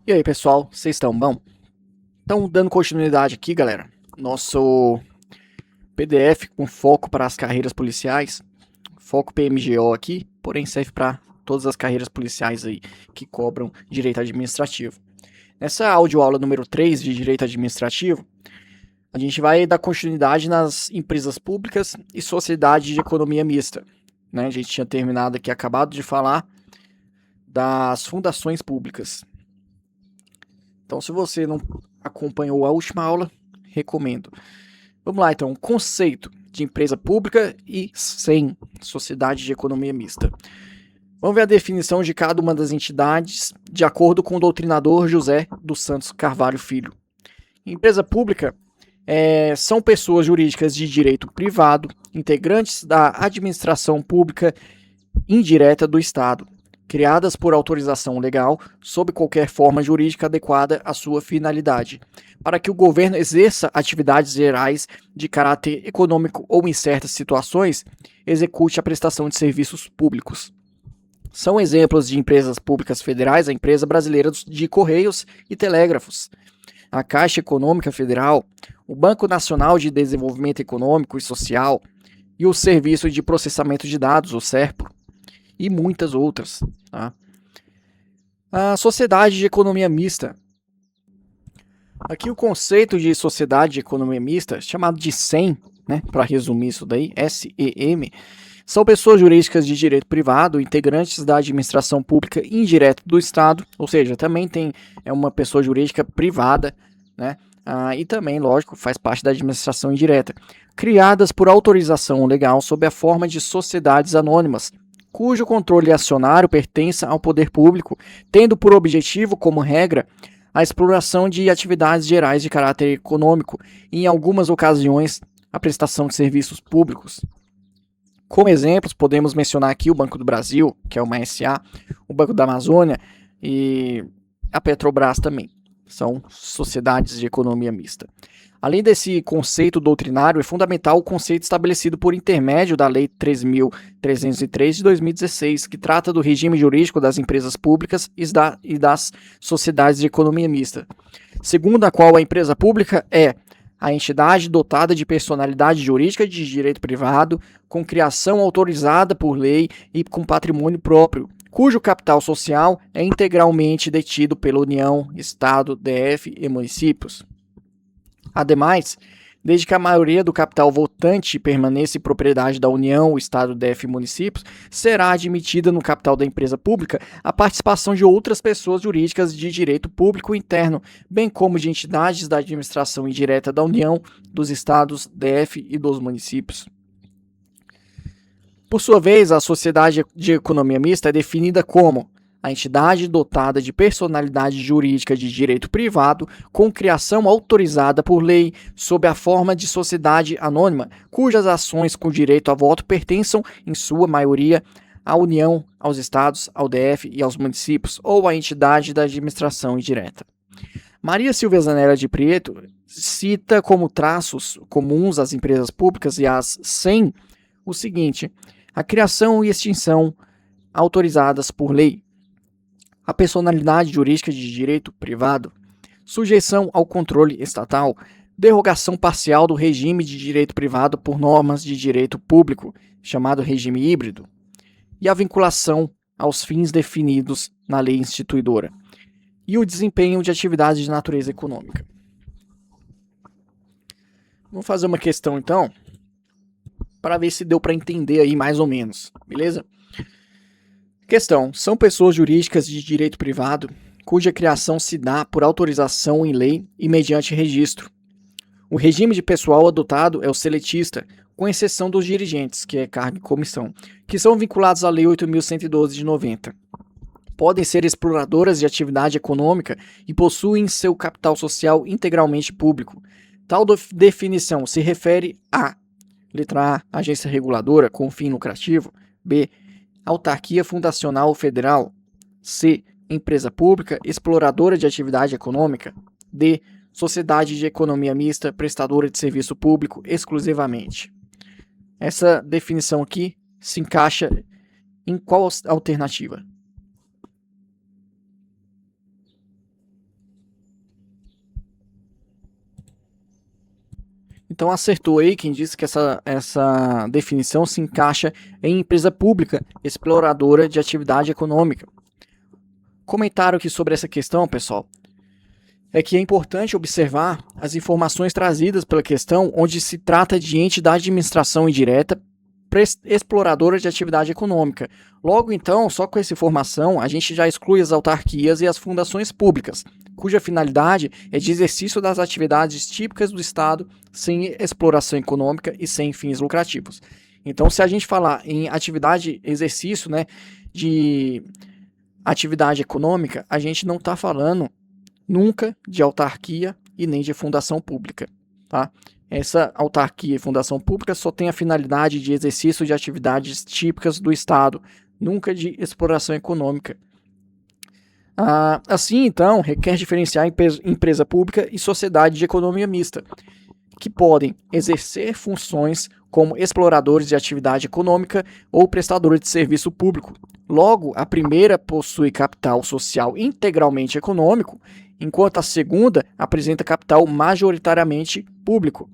E aí, pessoal, vocês estão bom? Então, dando continuidade aqui, galera, nosso PDF com foco para as carreiras policiais, foco PMGO aqui, porém serve para todas as carreiras policiais aí que cobram direito administrativo. Nessa audioaula número 3 de direito administrativo, a gente vai dar continuidade nas empresas públicas e sociedades de economia mista. A gente tinha terminado aqui, acabado de falar das fundações públicas. Então, se você não acompanhou a última aula, recomendo. Vamos lá, então. Conceito de empresa pública e sem sociedade de economia mista. Vamos ver a definição de cada uma das entidades de acordo com o doutrinador José dos Santos Carvalho Filho. Empresa pública são pessoas jurídicas de direito privado, integrantes da administração pública indireta do Estado, criadas por autorização legal, sob qualquer forma jurídica adequada à sua finalidade, para que o governo exerça atividades gerais de caráter econômico ou, em certas situações, execute a prestação de serviços públicos. São exemplos de empresas públicas federais a Empresa Brasileira de Correios e Telégrafos, a Caixa Econômica Federal, o Banco Nacional de Desenvolvimento Econômico e Social e o Serviço de Processamento de Dados, o SERPRO, e muitas outras. Tá? A sociedade de economia mista. Aqui o conceito de sociedade de economia mista, chamado de SEM, para resumir isso daí, SEM, são pessoas jurídicas de direito privado, integrantes da administração pública indireta do Estado, ou seja, também é uma pessoa jurídica privada, e também, lógico, faz parte da administração indireta, criadas por autorização legal sob a forma de sociedades anônimas, cujo controle acionário pertença ao poder público, tendo por objetivo, como regra, a exploração de atividades gerais de caráter econômico e, em algumas ocasiões, a prestação de serviços públicos. Como exemplos, podemos mencionar aqui o Banco do Brasil, que é uma SA, o Banco da Amazônia e a Petrobras também. São sociedades de economia mista. Além desse conceito doutrinário, é fundamental o conceito estabelecido por intermédio da Lei 3.303 de 2016, que trata do regime jurídico das empresas públicas e das sociedades de economia mista, segundo a qual a empresa pública é a entidade dotada de personalidade jurídica de direito privado, com criação autorizada por lei e com patrimônio próprio, cujo capital social é integralmente detido pela União, Estado, DF e municípios. Ademais, desde que a maioria do capital votante permaneça em propriedade da União, Estado, DF e municípios, será admitida no capital da empresa pública a participação de outras pessoas jurídicas de direito público interno, bem como de entidades da administração indireta da União, dos Estados, DF e dos municípios. Por sua vez, a sociedade de economia mista é definida como a entidade dotada de personalidade jurídica de direito privado, com criação autorizada por lei, sob a forma de sociedade anônima, cujas ações com direito a voto pertençam, em sua maioria, à União, aos Estados, ao DF e aos municípios, ou à entidade da administração indireta. Maria Silvia Zanella de Prieto cita como traços comuns às empresas públicas e às SEM o seguinte: a criação e extinção autorizadas por lei, a personalidade jurídica de direito privado, sujeição ao controle estatal, derrogação parcial do regime de direito privado por normas de direito público, chamado regime híbrido, e a vinculação aos fins definidos na lei instituidora, e o desempenho de atividades de natureza econômica. Vamos fazer uma questão, então, para ver se deu para entender aí mais ou menos, beleza? Questão: são pessoas jurídicas de direito privado cuja criação se dá por autorização em lei e mediante registro. O regime de pessoal adotado é o seletista, com exceção dos dirigentes, que é cargo e comissão, que são vinculados à Lei 8.112 de 90. Podem ser exploradoras de atividade econômica e possuem seu capital social integralmente público. Tal definição se refere a: letra A, agência reguladora com fim lucrativo; B, autarquia fundacional federal; C, empresa pública exploradora de atividade econômica; D, sociedade de economia mista prestadora de serviço público exclusivamente. Essa definição aqui se encaixa em qual alternativa? Então acertou aí quem disse que essa definição se encaixa em empresa pública exploradora de atividade econômica. Comentário aqui sobre essa questão, pessoal, é que é importante observar as informações trazidas pela questão, onde se trata de ente da administração indireta exploradora de atividade econômica. Logo, então, só com essa informação, a gente já exclui as autarquias e as fundações públicas, cuja finalidade é de exercício das atividades típicas do Estado, sem exploração econômica e sem fins lucrativos. Então, se a gente falar em exercício, né, de atividade econômica, a gente não está falando nunca de autarquia e nem de fundação pública, tá? Essa autarquia e fundação pública só tem a finalidade de exercício de atividades típicas do Estado, nunca de exploração econômica. Assim, então, requer diferenciar empresa pública e sociedade de economia mista, que podem exercer funções como exploradores de atividade econômica ou prestadores de serviço público. Logo, a primeira possui capital social integralmente econômico, enquanto a segunda apresenta capital majoritariamente público,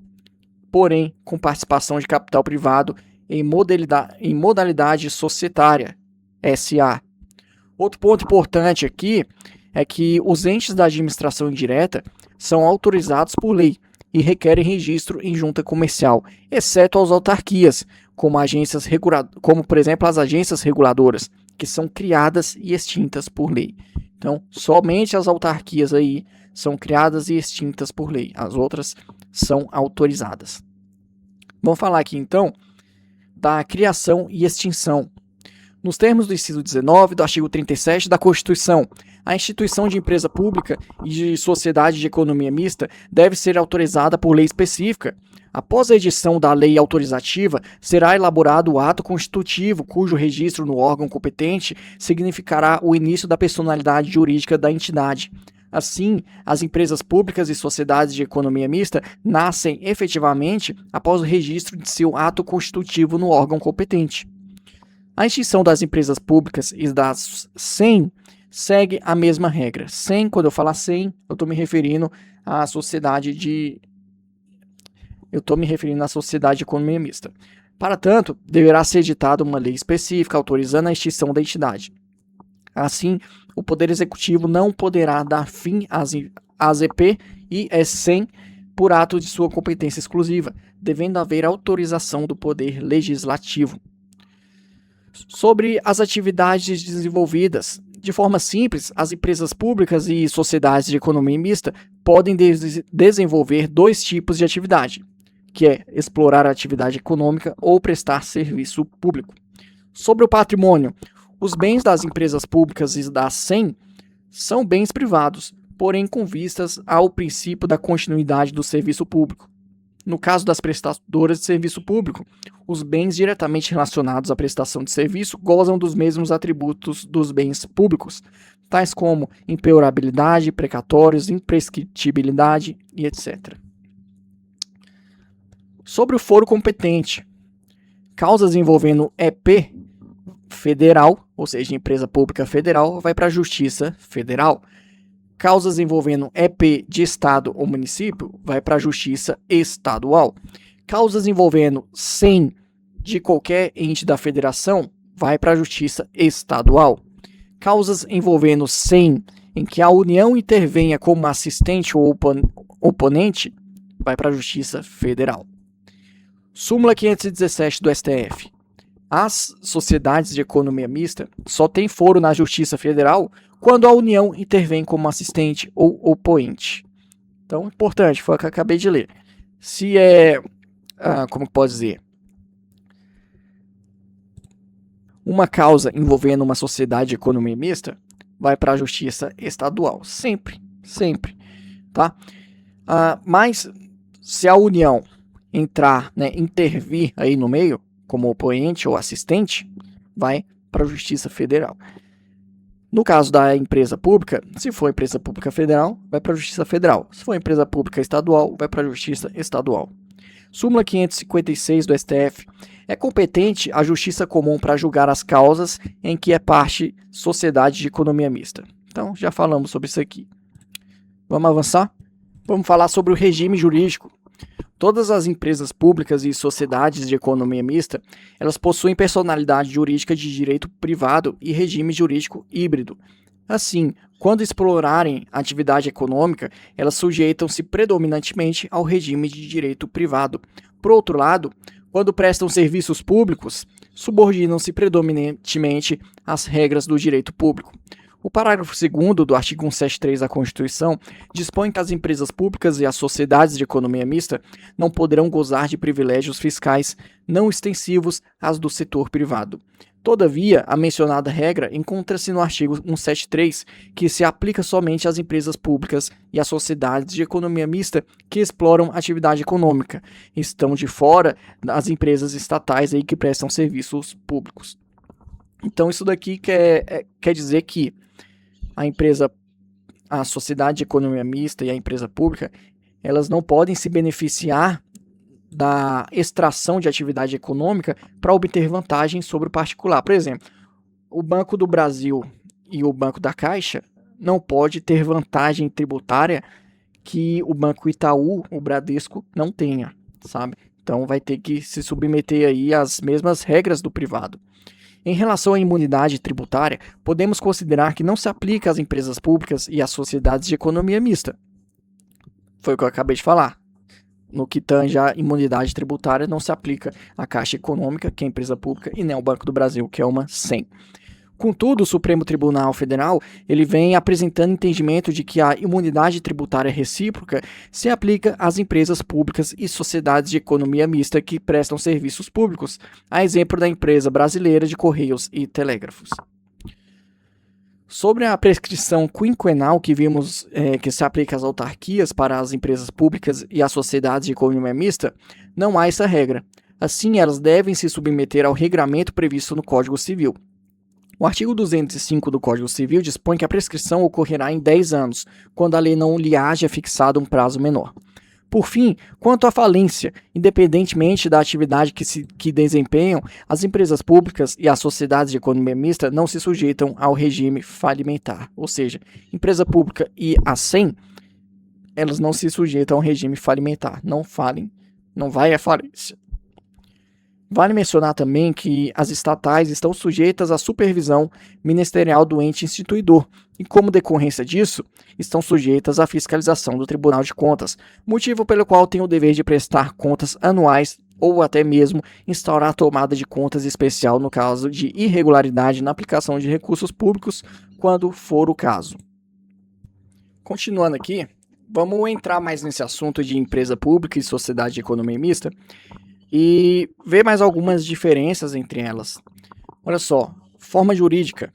porém com participação de capital privado em modalidade societária, SA. Outro ponto importante aqui é que os entes da administração indireta são autorizados por lei e requerem registro em junta comercial, exceto as autarquias, como por exemplo as agências reguladoras, que são criadas e extintas por lei. Então, somente as autarquias aí são criadas e extintas por lei. As outras são autorizadas. Vamos falar aqui, então, da criação e extinção. Nos termos do inciso 19 do artigo 37 da Constituição, a instituição de empresa pública e de sociedade de economia mista deve ser autorizada por lei específica. Após a edição da lei autorizativa, será elaborado o ato constitutivo, cujo registro no órgão competente significará o início da personalidade jurídica da entidade. Assim, as empresas públicas e sociedades de economia mista nascem efetivamente após o registro de seu ato constitutivo no órgão competente. A extinção das empresas públicas e das SEM segue a mesma regra. SEM, quando eu falar SEM, eu estou me referindo à sociedade de economia mista. Para tanto, deverá ser editada uma lei específica autorizando a extinção da entidade. Assim, o Poder Executivo não poderá dar fim às EP e SEM por ato de sua competência exclusiva, devendo haver autorização do Poder Legislativo. Sobre as atividades desenvolvidas, de forma simples, as empresas públicas e sociedades de economia mista podem desenvolver dois tipos de atividade, que é explorar a atividade econômica ou prestar serviço público. Sobre o patrimônio, os bens das empresas públicas e da SEM são bens privados, porém com vistas ao princípio da continuidade do serviço público. No caso das prestadoras de serviço público, os bens diretamente relacionados à prestação de serviço gozam dos mesmos atributos dos bens públicos, tais como impenhorabilidade, precatórios, imprescritibilidade e etc. Sobre o foro competente, causas envolvendo EP federal, ou seja, empresa pública federal, vai para a Justiça Federal. Causas envolvendo EP de Estado ou município, vai para a Justiça Estadual. Causas envolvendo SEM de qualquer ente da federação, vai para a Justiça Estadual. Causas envolvendo SEM em que a União intervenha como assistente ou oponente, vai para a Justiça Federal. Súmula 517 do STF. As sociedades de economia mista só têm foro na Justiça Federal quando a União intervém como assistente ou oponente. Então, importante, foi o que eu acabei de ler. Se é, como pode dizer, uma causa envolvendo uma sociedade de economia mista, vai para a Justiça Estadual. Sempre, sempre. Tá? Mas, se a União entrar, intervir aí no meio, como oponente ou assistente, vai para a Justiça Federal. No caso da empresa pública, se for empresa pública federal, vai para a Justiça Federal. Se for empresa pública estadual, vai para a Justiça Estadual. Súmula 556 do STF. É competente a Justiça Comum para julgar as causas em que é parte sociedade de economia mista. Então, já falamos sobre isso aqui. Vamos avançar? Vamos falar sobre o regime jurídico. Todas as empresas públicas e sociedades de economia mista, elas possuem personalidade jurídica de direito privado e regime jurídico híbrido. Assim, quando explorarem a atividade econômica, elas sujeitam-se predominantemente ao regime de direito privado. Por outro lado, quando prestam serviços públicos, subordinam-se predominantemente às regras do direito público. O parágrafo 2º do artigo 173 da Constituição dispõe que as empresas públicas e as sociedades de economia mista não poderão gozar de privilégios fiscais não extensivos às do setor privado. Todavia, a mencionada regra encontra-se no artigo 173, que se aplica somente às empresas públicas e às sociedades de economia mista que exploram atividade econômica. Estão de fora das empresas estatais aí que prestam serviços públicos. Então, isso daqui quer dizer que a sociedade de economia mista e a empresa pública, elas não podem se beneficiar da extração de atividade econômica para obter vantagem sobre o particular. Por exemplo, o Banco do Brasil e o Banco da Caixa não pode ter vantagem tributária que o Banco Itaú, o Bradesco, não tenha, sabe? Então vai ter que se submeter aí às mesmas regras do privado. Em relação à imunidade tributária, podemos considerar que não se aplica às empresas públicas e às sociedades de economia mista. Foi o que eu acabei de falar. No que tange a imunidade tributária, não se aplica à Caixa Econômica, que é a empresa pública, e nem ao Banco do Brasil, que é uma SEM. Contudo, o Supremo Tribunal Federal ele vem apresentando entendimento de que a imunidade tributária recíproca se aplica às empresas públicas e sociedades de economia mista que prestam serviços públicos, a exemplo da empresa brasileira de Correios e Telégrafos. Sobre a prescrição quinquenal que vimos que se aplica às autarquias para as empresas públicas e às sociedades de economia mista, não há essa regra. Assim, elas devem se submeter ao regramento previsto no Código Civil. O artigo 205 do Código Civil dispõe que a prescrição ocorrerá em 10 anos, quando a lei não lhe haja fixado um prazo menor. Por fim, quanto à falência, independentemente da atividade que desempenham, as empresas públicas e as sociedades de economia mista não se sujeitam ao regime falimentar. Ou seja, empresa pública e a SEM, elas não se sujeitam ao regime falimentar. Não falem, não vai à falência. Vale mencionar também que as estatais estão sujeitas à supervisão ministerial do ente instituidor e, como decorrência disso, estão sujeitas à fiscalização do Tribunal de Contas, motivo pelo qual têm o dever de prestar contas anuais ou até mesmo instaurar a tomada de contas especial no caso de irregularidade na aplicação de recursos públicos, quando for o caso. Continuando aqui, vamos entrar mais nesse assunto de empresa pública e sociedade de economia mista, e ver mais algumas diferenças entre elas. Olha só, forma jurídica.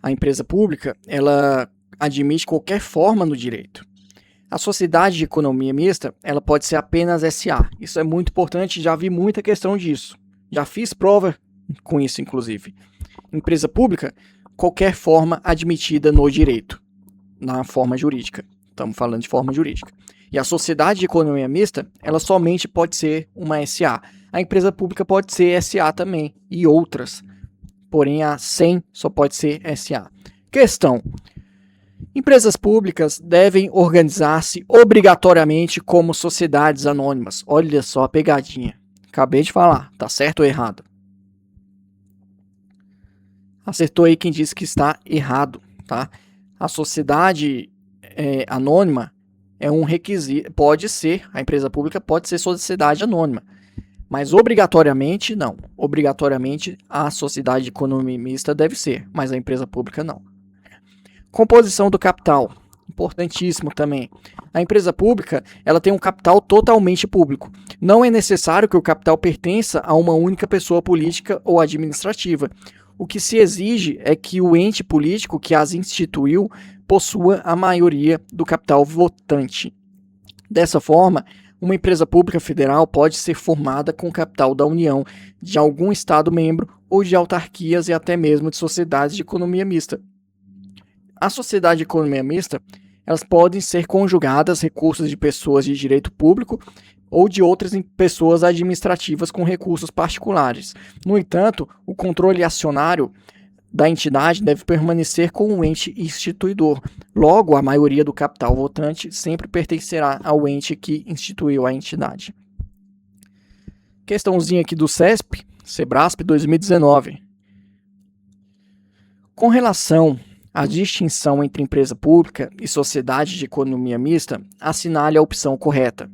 A empresa pública, ela admite qualquer forma no direito. A sociedade de economia mista, ela pode ser apenas SA. Isso é muito importante, já vi muita questão disso. Já fiz prova com isso, inclusive. Empresa pública, qualquer forma admitida no direito, na forma jurídica. Estamos falando de forma jurídica. E a sociedade de economia mista, ela somente pode ser uma SA. A empresa pública pode ser SA também, e outras. Porém, a SEM só pode ser SA. Questão. Empresas públicas devem organizar-se obrigatoriamente como sociedades anônimas. Olha só a pegadinha. Acabei de falar. Tá certo ou errado? Acertou aí quem disse que está errado, tá? A sociedade anônima é um requisito, pode ser, a empresa pública pode ser sociedade anônima, mas obrigatoriamente não. Obrigatoriamente a sociedade de economia mista deve ser, mas a empresa pública não. Composição do capital, importantíssimo também. A empresa pública, ela tem um capital totalmente público. Não é necessário que o capital pertença a uma única pessoa política ou administrativa. O que se exige é que o ente político que as instituiu possua a maioria do capital votante. Dessa forma, uma empresa pública federal pode ser formada com o capital da União, de algum Estado-membro ou de autarquias e até mesmo de sociedades de economia mista. A sociedade de economia mista, elas podem ser conjugadas recursos de pessoas de direito público ou de outras pessoas administrativas com recursos particulares. No entanto, o controle acionário da entidade deve permanecer com o ente instituidor. Logo, a maioria do capital votante sempre pertencerá ao ente que instituiu a entidade. Questãozinha aqui do CESP, Sebrasp 2019. Com relação à distinção entre empresa pública e sociedade de economia mista, assinale a opção correta.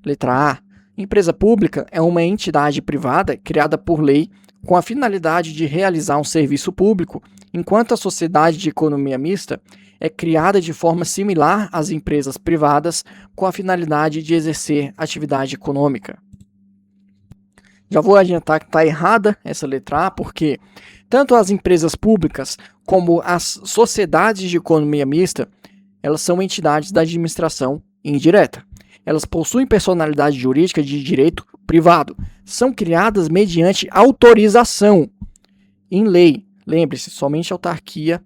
Letra A. Empresa pública é uma entidade privada criada por lei com a finalidade de realizar um serviço público, enquanto a sociedade de economia mista é criada de forma similar às empresas privadas com a finalidade de exercer atividade econômica. Já vou adiantar que está errada essa letra A, porque tanto as empresas públicas como as sociedades de economia mista, elas são entidades da administração indireta. Elas possuem personalidade jurídica de direito privado. São criadas mediante autorização em lei. Lembre-se, somente a autarquia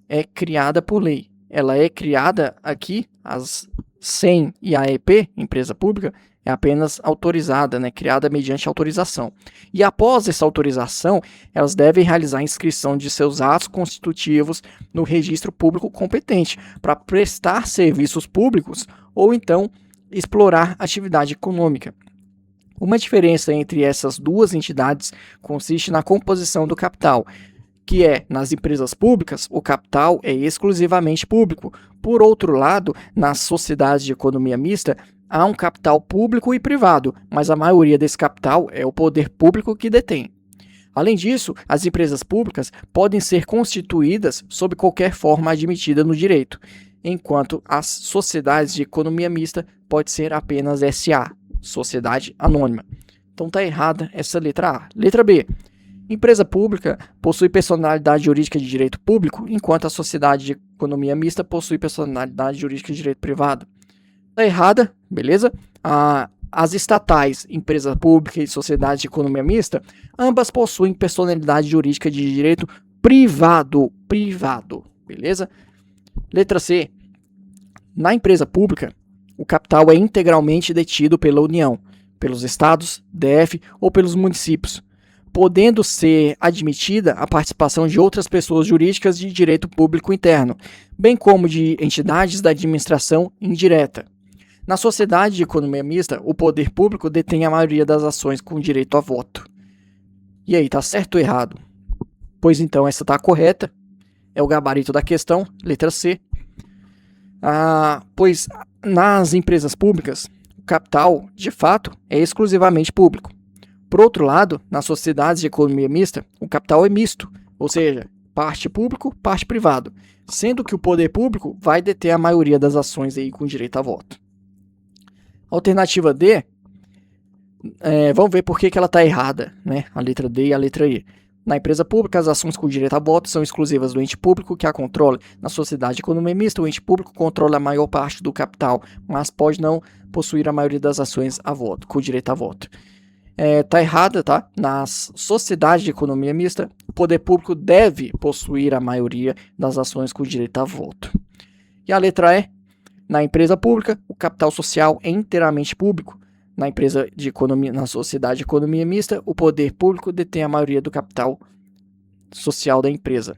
é criada por lei. Ela é criada aqui, as SEM e a EP, empresa pública, é apenas autorizada, criada mediante autorização. E após essa autorização, elas devem realizar a inscrição de seus atos constitutivos no registro público competente para prestar serviços públicos ou então explorar atividade econômica. Uma diferença entre essas duas entidades consiste na composição do capital, que nas empresas públicas, o capital é exclusivamente público. Por outro lado, nas sociedades de economia mista, há um capital público e privado, mas a maioria desse capital é o poder público que detém. Além disso, as empresas públicas podem ser constituídas sob qualquer forma admitida no direito, enquanto as sociedades de economia mista pode ser apenas SA, sociedade anônima. Então está errada essa letra A. Letra B. Empresa pública possui personalidade jurídica de direito público, enquanto a sociedade de economia mista possui personalidade jurídica de direito privado. Está errada, beleza? As estatais, empresa pública e sociedade de economia mista, ambas possuem personalidade jurídica de direito privado, beleza? Letra C. Na empresa pública, o capital é integralmente detido pela União, pelos estados, DF ou pelos municípios, podendo ser admitida a participação de outras pessoas jurídicas de direito público interno, bem como de entidades da administração indireta. Na sociedade de economia mista, o poder público detém a maioria das ações com direito a voto. E aí, tá certo ou errado? Pois então, essa está correta. É o gabarito da questão, letra C. Pois nas empresas públicas, o capital, de fato, é exclusivamente público. Por outro lado, nas sociedades de economia mista, o capital é misto, ou seja, parte público, parte privado, sendo que o poder público vai deter a maioria das ações aí com direito a voto. Alternativa D, vamos ver por que ela está errada, a letra D e a letra E. Na empresa pública, as ações com direito a voto são exclusivas do ente público que a controla. Na sociedade de economia mista, o ente público controla a maior parte do capital, mas pode não possuir a maioria das ações a voto, com direito a voto. Tá errada, tá? Nas sociedades de economia mista, o poder público deve possuir a maioria das ações com direito a voto. E a letra E, na empresa pública, o capital social é inteiramente público. Na sociedade de economia mista, o poder público detém a maioria do capital social da empresa.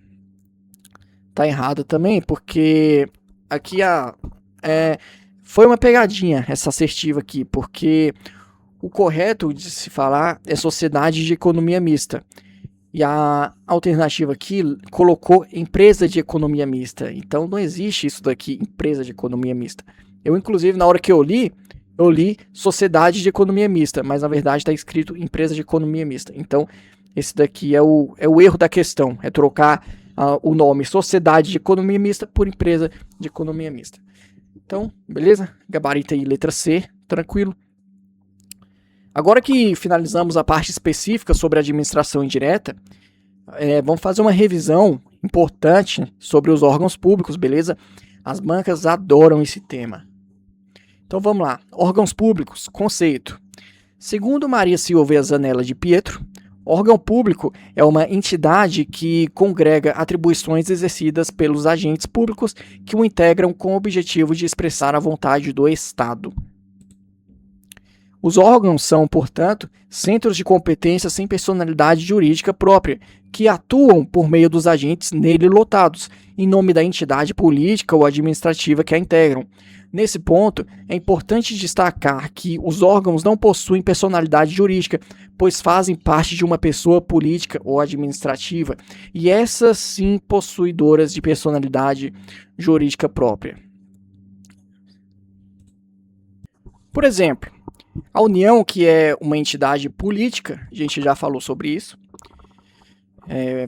Tá errado também, porque aqui foi uma pegadinha essa assertiva aqui, porque o correto de se falar é sociedade de economia mista. E a alternativa aqui colocou empresa de economia mista. Então não existe isso daqui, empresa de economia mista. Eu, inclusive, na hora que eu li sociedade de economia mista, mas na verdade está escrito empresa de economia mista. Então esse daqui é o erro da questão, é trocar o nome sociedade de economia mista por empresa de economia mista. Então, beleza? Gabarito aí, letra C, tranquilo. Agora que finalizamos a parte específica sobre a administração indireta, vamos fazer uma revisão importante sobre os órgãos públicos, beleza? As bancas adoram esse tema. Então vamos lá. Órgãos públicos, conceito. Segundo Maria Silvia Zanella de Pietro, órgão público é uma entidade que congrega atribuições exercidas pelos agentes públicos que o integram com o objetivo de expressar a vontade do Estado. Os órgãos são, portanto, centros de competência sem personalidade jurídica própria, que atuam por meio dos agentes nele lotados, em nome da entidade política ou administrativa que a integram. Nesse ponto, é importante destacar que os órgãos não possuem personalidade jurídica, pois fazem parte de uma pessoa política ou administrativa, e essas sim possuidoras de personalidade jurídica própria. Por exemplo, a União, que é uma entidade política, a gente já falou sobre isso,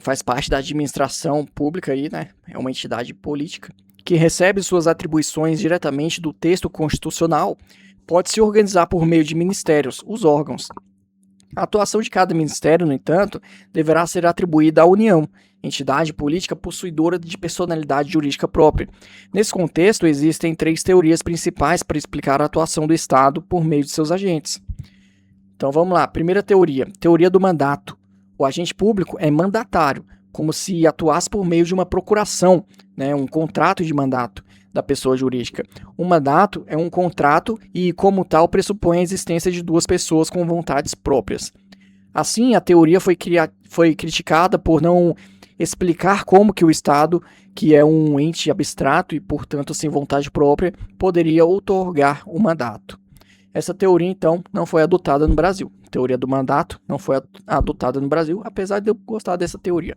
faz parte da administração pública aí, né? É uma entidade política que recebe suas atribuições diretamente do texto constitucional, pode se organizar por meio de ministérios, os órgãos. A atuação de cada ministério, no entanto, deverá ser atribuída à União, entidade política possuidora de personalidade jurídica própria. Nesse contexto, existem 3 teorias principais para explicar a atuação do Estado por meio de seus agentes. Então vamos lá, primeira teoria, teoria do mandato. O agente público é mandatário, como se atuasse por meio de uma procuração, né, um contrato de mandato da pessoa jurídica. Um mandato é um contrato e, como tal, pressupõe a existência de 2 pessoas com vontades próprias. Assim, a teoria foi criticada por não explicar como que o Estado, que é um ente abstrato e, portanto, sem vontade própria, poderia outorgar o mandato. Essa teoria, então, não foi adotada no Brasil. A teoria do mandato não foi adotada no Brasil, apesar de eu gostar dessa teoria.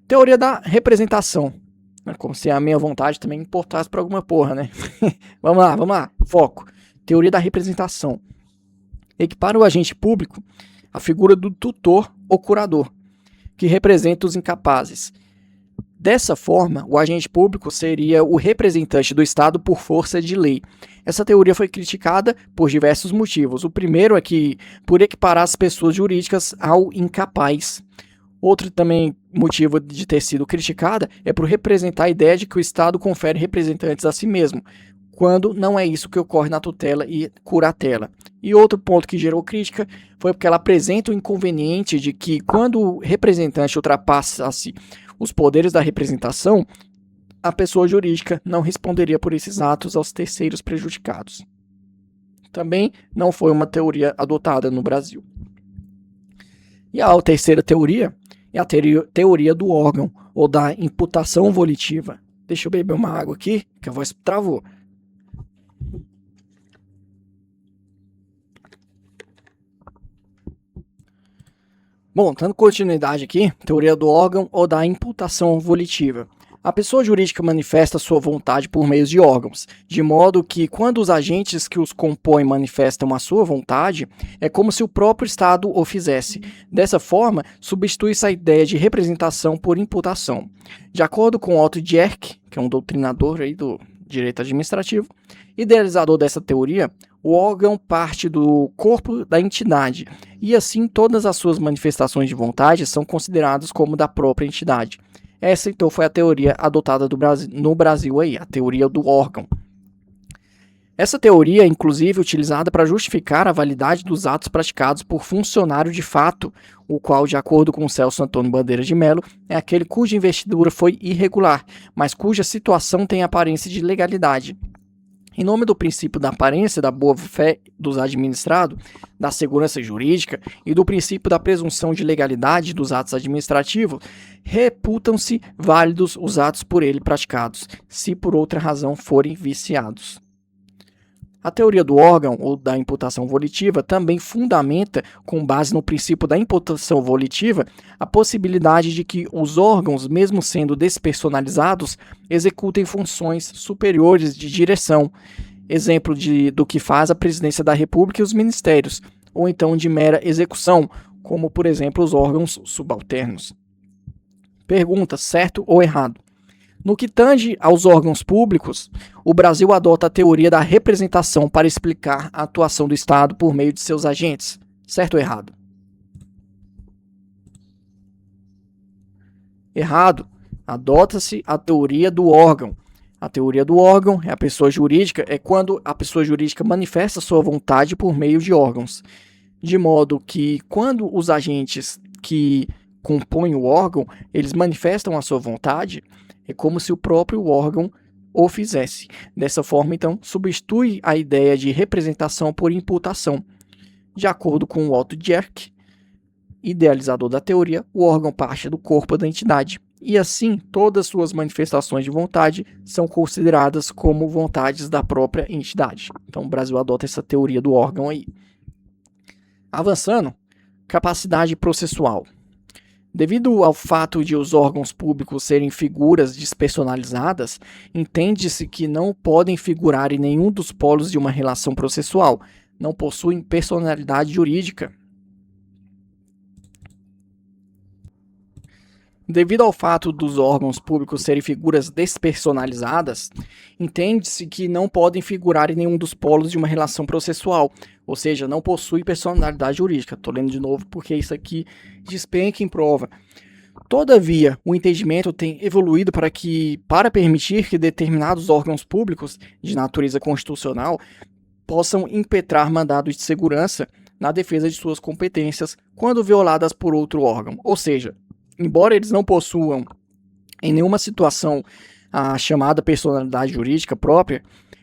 Teoria da representação. Como se a minha vontade também importasse para alguma porra, né? Vamos lá. Foco. Teoria da representação. Equipara o agente público à figura do tutor ou curador, que representa os incapazes. Dessa forma, o agente público seria o representante do Estado por força de lei. Essa teoria foi criticada por diversos motivos. O primeiro é que por equiparar as pessoas jurídicas ao incapaz. Outro também motivo de ter sido criticada é por representar a ideia de que o Estado confere representantes a si mesmo, quando não é isso que ocorre na tutela e curatela. E outro ponto que gerou crítica foi porque ela apresenta o inconveniente de que quando o representante ultrapassasse os poderes da representação, a pessoa jurídica não responderia por esses atos aos terceiros prejudicados. Também não foi uma teoria adotada no Brasil. E a terceira teoria é a teoria do órgão, ou da imputação volitiva. Deixa eu beber uma água aqui, que a voz travou. Bom, dando continuidade aqui, teoria do órgão ou da imputação volitiva. A pessoa jurídica manifesta sua vontade por meio de órgãos, de modo que, quando os agentes que os compõem manifestam a sua vontade, é como se o próprio Estado o fizesse. Dessa forma, substitui-se a ideia de representação por imputação. De acordo com Otto Dierck, que é um doutrinador aí do direito administrativo, idealizador dessa teoria, o órgão parte do corpo da entidade, e assim todas as suas manifestações de vontade são consideradas como da própria entidade. Essa, então, foi a teoria adotada no Brasil aí, a teoria do órgão. Essa teoria é, inclusive, utilizada para justificar a validade dos atos praticados por funcionário de fato, o qual, de acordo com Celso Antônio Bandeira de Mello, é aquele cuja investidura foi irregular, mas cuja situação tem aparência de legalidade. Em nome do princípio da aparência da boa-fé dos administrados, da segurança jurídica e do princípio da presunção de legalidade dos atos administrativos, reputam-se válidos os atos por ele praticados, se por outra razão forem viciados. A teoria do órgão ou da imputação volitiva também fundamenta, com base no princípio da imputação volitiva, a possibilidade de que os órgãos, mesmo sendo despersonalizados, executem funções superiores de direção, exemplo do que faz a Presidência da República e os ministérios, ou então de mera execução, como, por exemplo, os órgãos subalternos. Pergunta: certo ou errado? No que tange aos órgãos públicos, o Brasil adota a teoria da representação para explicar a atuação do Estado por meio de seus agentes. Certo ou errado? Errado. Adota-se a teoria do órgão. A teoria do órgão é a pessoa jurídica, é quando a pessoa jurídica manifesta sua vontade por meio de órgãos. De modo que, quando os agentes que compõem o órgão, eles manifestam a sua vontade, é como se o próprio órgão o fizesse. Dessa forma, então, substitui a ideia de representação por imputação. De acordo com Otto Dierck, idealizador da teoria, o órgão parte do corpo da entidade, e assim todas suas manifestações de vontade são consideradas como vontades da própria entidade. Então o Brasil adota essa teoria do órgão aí. Avançando, capacidade processual. Devido ao fato de os órgãos públicos serem figuras despersonalizadas, entende-se que não podem figurar em nenhum dos polos de uma relação processual, não possuem personalidade jurídica. Devido ao fato dos órgãos públicos serem figuras despersonalizadas, entende-se que não podem figurar em nenhum dos polos de uma relação processual, ou seja, não possuem personalidade jurídica. Estou lendo de novo porque isso aqui despenca em prova. Todavia, o entendimento tem evoluído para permitir que determinados órgãos públicos de natureza constitucional possam impetrar mandados de segurança na defesa de suas competências quando violadas por outro órgão, ou seja, embora eles não possuam em nenhuma situação a chamada personalidade jurídica própria,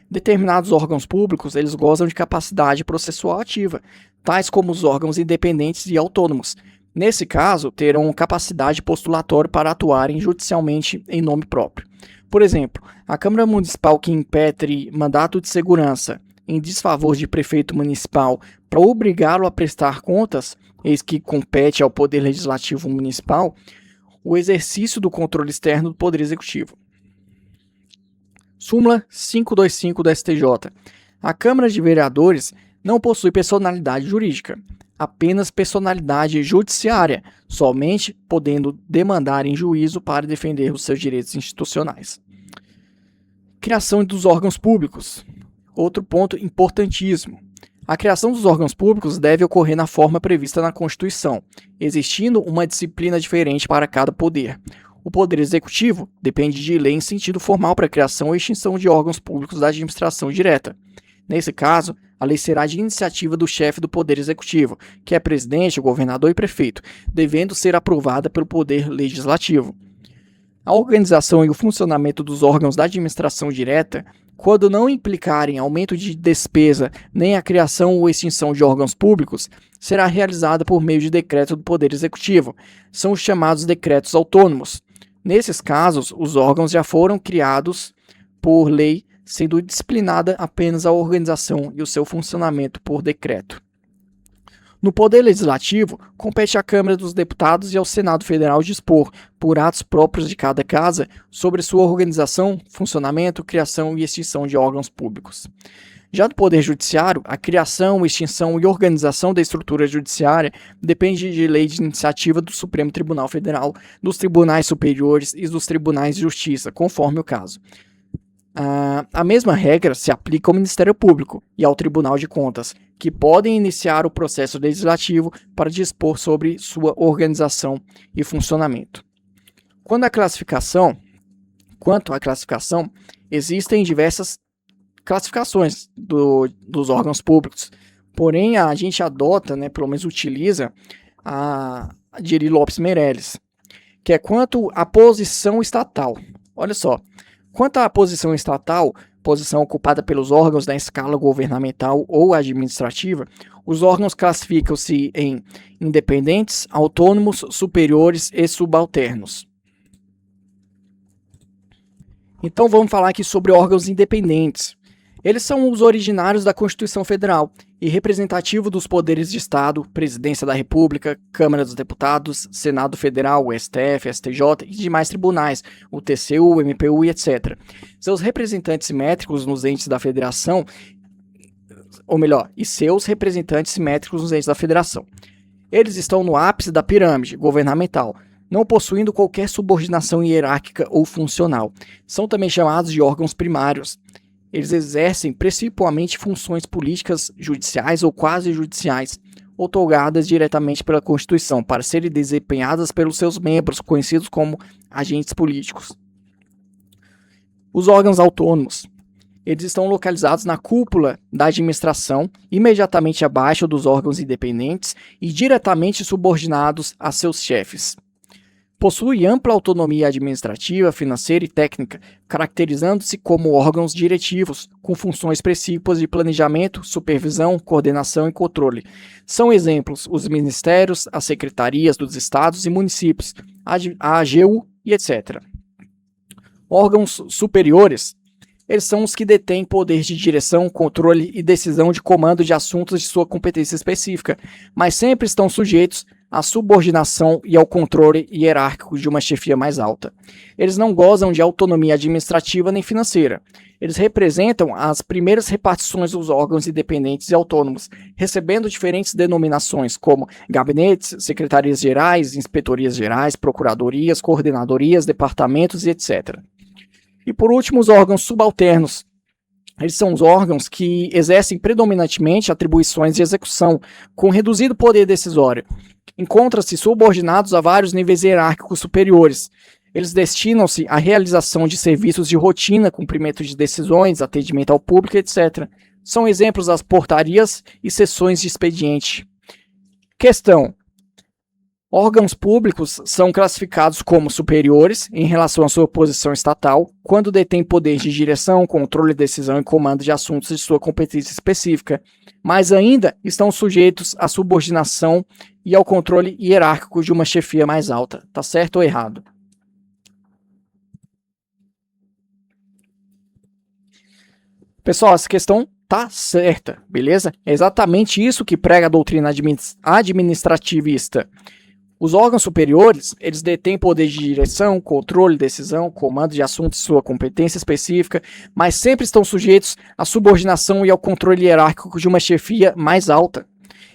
determinados órgãos públicos eles gozam de capacidade processual ativa, tais como os órgãos independentes e autônomos. Nesse caso, terão capacidade postulatória para atuarem judicialmente em nome próprio. Por exemplo, a Câmara Municipal que impetre mandato de segurança em desfavor de prefeito municipal para obrigá-lo a prestar contas, eis que compete ao Poder Legislativo Municipal o exercício do controle externo do Poder Executivo. Súmula 525 do STJ. A Câmara de Vereadores não possui personalidade jurídica, apenas personalidade judiciária, somente podendo demandar em juízo para defender os seus direitos institucionais. Criação dos órgãos públicos. Outro ponto importantíssimo. A criação dos órgãos públicos deve ocorrer na forma prevista na Constituição, existindo uma disciplina diferente para cada poder. O Poder Executivo depende de lei em sentido formal para a criação ou extinção de órgãos públicos da administração direta. Nesse caso, a lei será de iniciativa do chefe do Poder Executivo, que é presidente, governador e prefeito, devendo ser aprovada pelo Poder Legislativo. A organização e o funcionamento dos órgãos da administração direta, quando não implicarem aumento de despesa nem a criação ou extinção de órgãos públicos, será realizada por meio de decreto do Poder Executivo. São os chamados decretos autônomos. Nesses casos, os órgãos já foram criados por lei, sendo disciplinada apenas a organização e o seu funcionamento por decreto. No Poder Legislativo, compete à Câmara dos Deputados e ao Senado Federal dispor, por atos próprios de cada casa, sobre sua organização, funcionamento, criação e extinção de órgãos públicos. Já do Poder Judiciário, a criação, extinção e organização da estrutura judiciária depende de lei de iniciativa do Supremo Tribunal Federal, dos tribunais superiores e dos tribunais de justiça, conforme o caso. A mesma regra se aplica ao Ministério Público e ao Tribunal de Contas, que podem iniciar o processo legislativo para dispor sobre sua organização e funcionamento. Quanto à classificação, existem diversas classificações dos órgãos públicos, porém a gente adota, pelo menos utiliza, a de Eri Lopes Meireles, que é quanto à posição estatal. Olha só, quanto à posição estatal, posição ocupada pelos órgãos da escala governamental ou administrativa, os órgãos classificam-se em independentes, autônomos, superiores e subalternos. Então vamos falar aqui sobre órgãos independentes. Eles são os originários da Constituição Federal e representativo dos poderes de Estado, Presidência da República, Câmara dos Deputados, Senado Federal, o STF, STJ e demais tribunais, o TCU, o MPU e etc. Seus representantes simétricos nos entes da Federação, seus representantes simétricos nos entes da Federação. Eles estão no ápice da pirâmide governamental, não possuindo qualquer subordinação hierárquica ou funcional. São também chamados de órgãos primários. Eles exercem principalmente funções políticas, judiciais ou quase judiciais, outorgadas diretamente pela Constituição, para serem desempenhadas pelos seus membros, conhecidos como agentes políticos. Os órgãos autônomos. Eles estão localizados na cúpula da administração, imediatamente abaixo dos órgãos independentes e diretamente subordinados a seus chefes. Possui ampla autonomia administrativa, financeira e técnica, caracterizando-se como órgãos diretivos, com funções principais de planejamento, supervisão, coordenação e controle. São exemplos os ministérios, as secretarias dos estados e municípios, a AGU e etc. Órgãos superiores, eles são os que detêm poder de direção, controle e decisão de comando de assuntos de sua competência específica, mas sempre estão sujeitos à subordinação e ao controle hierárquico de uma chefia mais alta. Eles não gozam de autonomia administrativa nem financeira. Eles representam as primeiras repartições dos órgãos independentes e autônomos, recebendo diferentes denominações como gabinetes, secretarias gerais, inspetorias gerais, procuradorias, coordenadorias, departamentos e etc. E por último, os órgãos subalternos. Eles são os órgãos que exercem predominantemente atribuições de execução, com reduzido poder decisório. Encontram-se subordinados a vários níveis hierárquicos superiores. Eles destinam-se à realização de serviços de rotina, cumprimento de decisões, atendimento ao público, etc. São exemplos as portarias e sessões de expediente. Questão: órgãos públicos são classificados como superiores em relação à sua posição estatal, quando detêm poder de direção, controle, decisão e comando de assuntos de sua competência específica, mas ainda estão sujeitos à subordinação e ao controle hierárquico de uma chefia mais alta. Tá certo ou errado? Pessoal, essa questão tá certa, beleza? É exatamente isso que prega a doutrina administrativista. Os órgãos superiores, eles detêm poder de direção, controle, decisão, comando de assuntos de sua competência específica, mas sempre estão sujeitos à subordinação e ao controle hierárquico de uma chefia mais alta.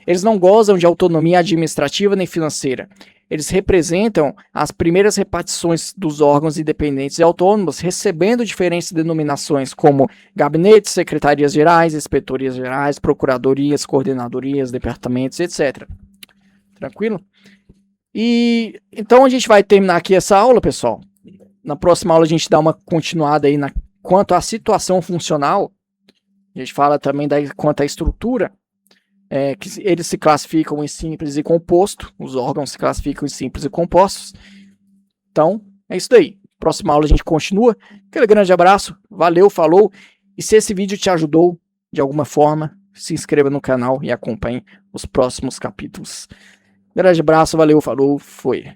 Eles não gozam de autonomia administrativa nem financeira. Eles representam as primeiras repartições dos órgãos independentes e autônomos, recebendo diferentes denominações como gabinetes, secretarias gerais, inspetorias gerais, procuradorias, coordenadorias, departamentos, etc. Tranquilo? E então a gente vai terminar aqui essa aula, pessoal. Na próxima aula a gente dá uma continuada aí quanto à situação funcional. A gente fala também quanto à estrutura, que eles se classificam em simples e composto. Os órgãos se classificam em simples e compostos. Então, é isso daí. Próxima aula a gente continua. Aquele grande abraço, valeu, falou. E se esse vídeo te ajudou de alguma forma, se inscreva no canal e acompanhe os próximos capítulos. Grande abraço, valeu, falou, foi.